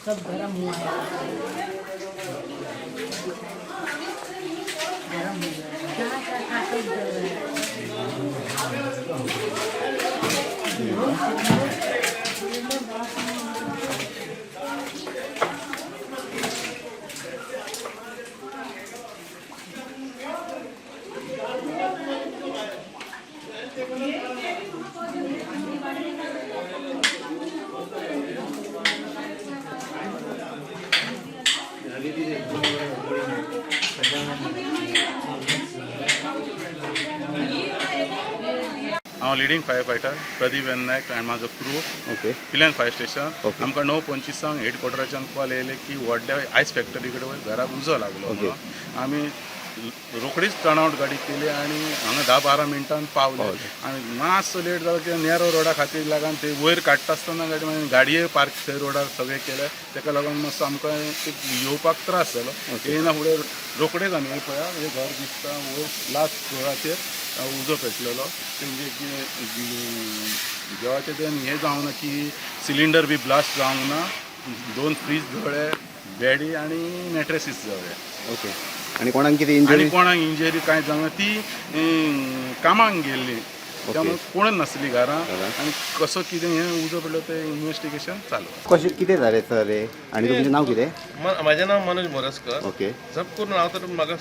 सब गरम हुआ है, गरम हो गया हांव leading fire fighter Pradeep N Naik आनी म्हाजो क्रू ओके पिल्यान फायर स्टेशन ओके. आमकां 9:25 हेडक्वॉर्टराच्यान कॉल येयले की व्हडल्या आयस फॅक्टरी कडेन घराक उजो लागलो ओके. म्हणून आमी रोखडीच टर्नआउट गाडी केली आणि हांगा 10-12 मिनटान पावले आणि मातसो लेट जालो की नॅरो रोडा खातीर लागून ते वयर काडटा आसतना गाडये पार्क थंय रोडार सगळे केले ताका लागून मातसो आमकां येवपाक त्रास जालो. येयना फुडें रोखडेच आमी पळया हे घर दिसता वयर लास्ट फ्लोराचेर उजो पेटलेलो. म्हणजे की देवाचें तें हें जावंक ना की सिलिंडर बी ब्लास्ट जावंक ना. 2 फ्रीज जळ्ळे, बॅडी आनी मॅट्रेसीस जळ्ळे. ओके. आणि कोणाक कितें इंजरी? कोणाक इंजरी कांय जावना. ती कामाक गेल्ली त्यामुळे कोण नासली घरां आनी कसो कितें हें उजो पडलो तें इन्वेस्टिगेशन चालू. कशें कितें जालें सर हे? आणि तुमचें नांव कितें? म्हाजें नांव मनोज मोरजकर. ओके. जप करून हांव तर म्हाका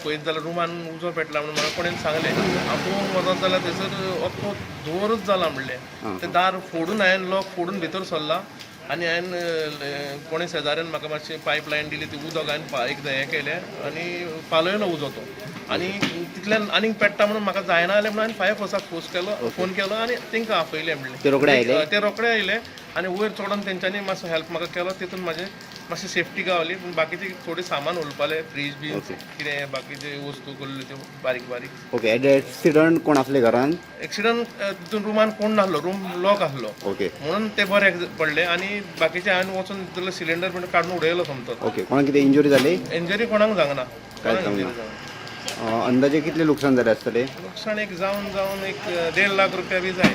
पळयत जाल्यार रुमान उजो पेटला म्हणून म्हाका कोणें सांगलें. हांव पळोवंक वचत जाल्यार थंयसर अख्खो दोरच जाला म्हणलें. तें दार फोडून हांवें लॉक फोडून भितर सरला आनी हांवें कोणें शेजाऱ्यान म्हाका मातशी पायपलायन दिली. ती उदक हांवें एकदां हें केलें आनी पालयलो उजो तो. आनी तितल्यान आनीक पेट्टा म्हणून म्हाका जायना जालें म्हणून हांवें फायर फोर्साक फोन केलो आनी तांकां आपयलें म्हणलें. ते रोखडे आयले? ते रोखडे आयले आनी वयर चडोन तेंच्यांनी मातसो हेल्प म्हाका केलो. तितून म्हाजें मातशी सेफ्टी गावली. पूण बाकीचे थोडे सामान उरपालें, फ्रीज बी कितें बाकीचे वस्तू कसल्यो त्यो बारीक बारीक. ओके. एट एक्सिडंट कोण आसले घरान? एक्सिडंट तितून रुमान कोण नासलो, रूम लॉक आसलो. ओके. म्हणून ते बरे पडले आनी बाकीचे हांवें वचून भितरलो सिलिंडर बीन काडून उडयलो समतो. ओके. कोणाक कितें इंजुरी जाली? इंजरी कोणाक जावना. कांयच जावना. अंदाजे कितले लुकसाण जालें आसतलें? नुकसाण एक जावन 1.5 लाख रुपया बी जाय.